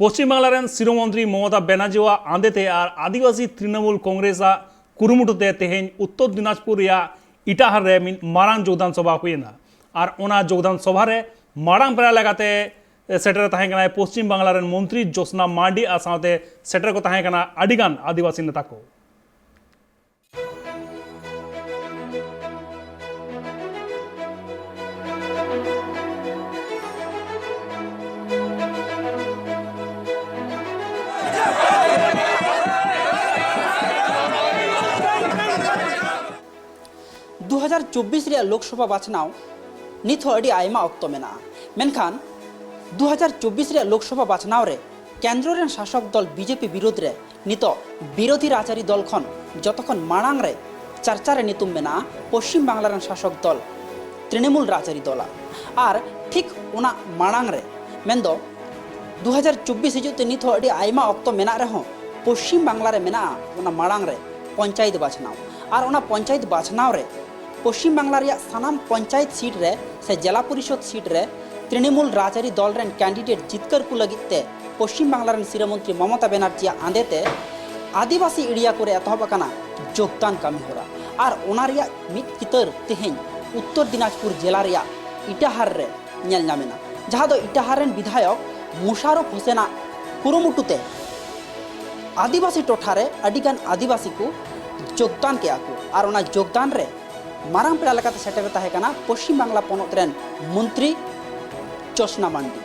পশ্চিম বাংলার শিরোমন্ত্রী মমতা ব্যানার্জিওয়া আঁদেতে আর আদিবাসী তৃণমূল কংগ্রেসা কুরুমুটুতে তেহেñ উত্তর দিনাজপুর ইটাহার রে মারাং যোগদান সভা হুইনা আর ওনা যোগদান সভারে মারাং প্রায় লাগাতে সেটারে তাহেं कना পশ্চিম বাংলার মন্ত্রী জ্যোৎস্না মান্ডি আর সাথে সেটারে को তাহেं कना আডিগান আদিবাসী নেতা को दो 2024 लोकसभा बाछनाव नित अड़ी आयमा अक्तो मेना मेनखान 2024 लोकसभा बाछनाव रे केंद्र रेन शासक दल बीजेपी विरोध रे नित विरोधी राजरी दल खन जतखन मांग रे चर्चा रे नितुम मेना पश्चिम बांगला रेन शासक दल तृणमूल राजरी दला और ठीक उना मांग रे मेंदो 2024 हिजुते नित अड़ी आयमा अक्तो मेना रे हो पश्चिम बांगला रे मेना उना मांग रे पंचायत बाछनाव और उना पंचायत बाछनाव रे पश्चिम बांगला रिया सानाम पंचायत सीट रे से जिला परिषद सीट रे तृणमूल राजरी दल रेन कैंडिडेट जितकर को लगिते पश्चिम बांगला रेन शिरोमंत्री ममता बनर्जी आंदेते आदिवासी एरिया को एतहबकाना योगदान कामी होरा और ओना रिया मित कितर तेहेñ उत्तर दिनाजपुर जिला रिया इटाहार रे नेल नामेना जहाँ दो इटाहार रेन विधायक मुशारफ हुसैना कुरुमुटुते आदिवासी टोठारे अडिगान आदिवासी को योगदान के आको और ओना योगदान रे मारांग पेड़ा लेकाते सेटर ताहे काना पश्चिम बांगला पनत रेन मंत्री জ্যোৎস্না मांडी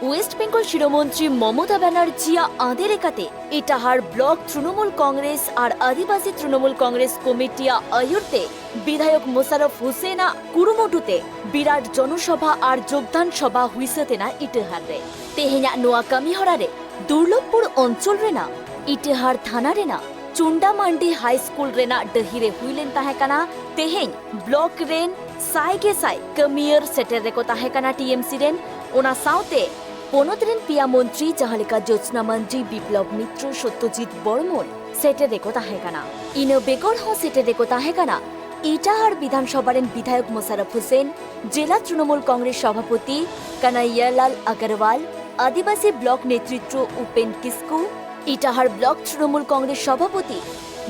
ওয়েস্ট বেঙ্গল শিরোমন্ত্রী মমতা ব্যানার্জিয়া আঁদেরেকাতে ইটাহার ব্লক তৃণমূল কংগ্রেস আর আদিবাসী তৃণমূল কংগ্রেস কমিটিয়া আয়ুর্তে বিধায়ক মোশারফ হুসেনা কুরুমুটুতে বিরাট জনসভা আর যোগদান সভা হুইসতেনা ইটাহারে তেহেña নোয়া কামি হরারে দুর্লভপুর অঞ্চল রেনা ইটাহার থানা রেনা चुंडामांडी हाई स्कूल रेना डहिरे हुईलेन ताहे कना तेहेñ ब्लॉक रेन साइगे साइ कमियर सेटर रेको ताहे कना टीएमसी रेन ओना साउते पोनत रेन पिया मंत्री जहालेका জ্যোৎস্না मांडी विप्लव मित्र सत्यजित बर्मन सेटर रेको ताहे कना इनो बेगर हो सेटर रेको ताहे कना इटाहार विधानसभा रेन विधायक मोशरफ हुसैन जिला तृणमूल कांग्रेस सभापति कन्हैयालाल अग्रवाल आदिवासी ब्लॉक नेतृत्व उपेन किस्कू इटाहार ब्लॉक तृणमूल कांग्रेस सभापति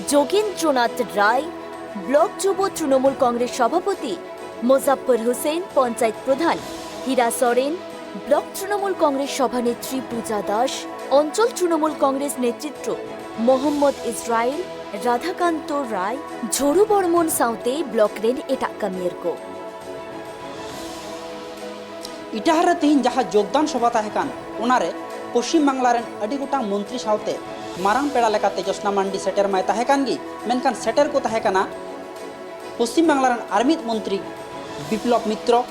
जोगेंद्रनाथ राय ब्लॉक युव तृणमूल कांग्रेस सभापति मोजाफ्फर हुसैन पंचायत प्रधान हीरा सोरेन ब्लॉक तृणमूल कांग्रेस सभानेत्री पूजा दास अंचल तृणमूल कांग्रेस नेतृत्व मोहम्मद इस्राइल राधाकांत राय झोरू बर्मन साउते ब्लॉक रेन एटा कमियर को इटाहार तेहेñ जहाँ योगदान सभा ताहे कान ओनारे पश्चिम बांगला रेन अड़ी गोटांग मंत्री साउते मारांग पेड़ा लेकाते জ্যোৎস্না मांडी सेटर माय ताहे कान गी मेनखान सेटर को ताहे काना पश्चिम बांगला रेन आर्मित मंत्री विप्लव मित्र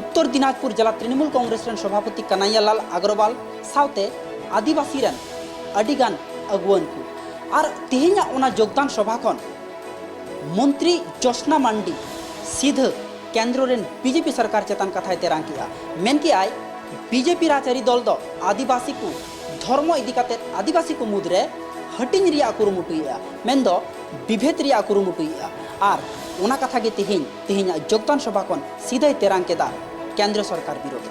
उत्तर दिनाजपुर जिला तृणमूल कांग्रेस रेन सभापति कन्हैयालाल अग्रवाल साउते आदिवासी रेन अडिगान अगुवन को और तेहेña ओना योगदान सभा खन मंत्री জ্যোৎস্না मांडी सीधे केंद्र रेन बीजेपी सरकार चेतन कथाय तेरांग किया मेन की आय बीजेपी राजरी दल दो आदिवासी को धर्म इदिकाते आदिवासी को मुद्रे हटिंग रिया कुरुमुटुया मेंदो विभेद रिया कुरुमुटुया और ओना कथा गे तेहेñ योगदान सभा कोन सीधे तेरांग केदा केंद्र सरकार विरोध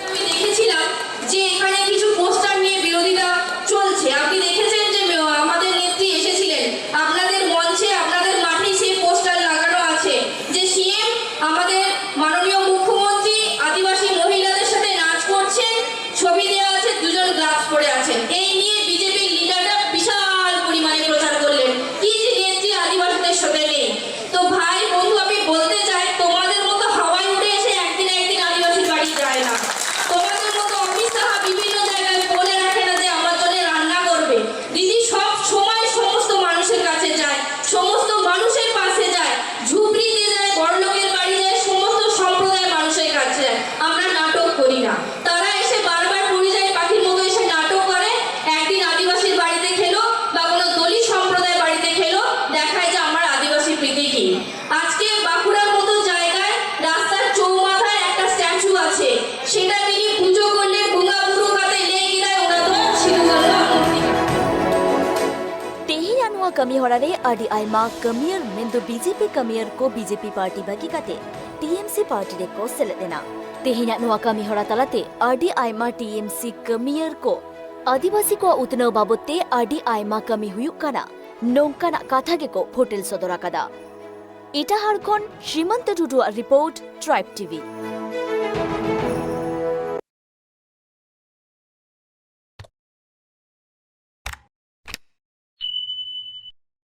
আমি দেখেছিলাম যে এখানে কিছু পোস্টার নিয়ে বিরোধিতা চলছে আপনি দেখেছেন যে আমাদের নেত্রী এসেছিলেন আপনাদের মঞ্চে আপনাদের মাঠে সেই পোস্টার লাগানো আছে যে সিএম আমাদের মাননীয় মুখ্যমন্ত্রী আদিবাসী মহিলাদের সাথে নাচ করছেন ছবি দেওয়া আছে দুজন গ্লাভস পরে আছেন এই নিয়ে বিজেপি লিডাররা বিশাল পরিমাণে প্রচার করলেন কি যে নেত্রী আদিবাসীদের সাথে নেই তো ভাই বন্ধু আমি বলতে চাই তোমাদের মতো হাওয়ায় উড়ে এসে একদিন আদিবাসীর বাড়ি যায় না তোমাদের মতো অমিত সাহা বিভিন্ন জায়গায় বলে রাখে না যে আমার জন্য রান্না করবে দিদি সব সময় সমস্ত মানুষের কাছে যায় সমস্ত মানুষের পাশে যায় ঝুপড়িতে যায় বড়লোকের বাড়ি যায় সমস্ত সম্প্রদায়ের মানুষের কাছে যায় আমরা নাটক করি না তারা এসে বারবার পরিযায়ী পাখির মতো এসে নাটক করে একদিন আদিবাসীর বাড়িতে খেলো বা কোনো দলিত সম্প্রদায়ের বাড়িতে খেলো দেখায় যে আমার আদিবাসী প্রীতি কি আজকে বাঁকুড়ার মতো জায়গায় রাস্তার চৌমাথায় একটা স্ট্যাচু আছে সেটা তিনি পুজো করলে বুঙা বুড়ো কাতে লেগে দেয় ওরা তো সিধুগঙ্গা মূর্তি तेहेñ अनुआ कमी हरारे अडी आयमा कमियर मेंदो बीजेपी कमियर को बीजेपी पार्टी बाकी काते टीएमसी पार्टी रे को सेलेदेना तेहेᱧाᱜ ᱱᱚᱣᱟ ᱠᱟᱹᱢᱤ ᱦᱚᱨᱟ ᱛᱟᱞᱟᱛᱮ ᱟᱹᱰᱤ ᱟᱭᱢᱟ ᱴᱤএᱢᱥᱤ ᱠᱟᱹᱢᱤᱭᱟᱹᱨ ᱠᱚ ᱟᱹᱫᱤᱵᱟᱹᱥᱤ ᱠᱚᱣᱟᱜ ᱩᱛᱱᱟᱹᱣ ᱵᱟᱵᱚᱫ ᱛᱮ ᱟᱹᱰᱤ ᱟᱭᱢᱟ ᱠᱟᱹᱢᱤ ᱦᱩᱭᱩᱜ ᱠᱟᱱᱟ ᱱᱚᱝᱠᱟᱱᱟᱜ ᱠᱟᱛᱷᱟ ᱜᱮᱠᱚ ᱯᱷᱳᱴᱮᱞ ᱥᱚᱫᱚᱨ ᱟᱠᱟᱫᱟ। ᱤᱴᱟᱦᱟᱲ ᱠᱷᱚᱱ ᱥᱨᱤᱢᱚᱱᱛᱚ ᱴᱩᱰᱩᱣᱟᱜ ᱨᱤᱯᱳর্ট, ট্রাইব টিভি।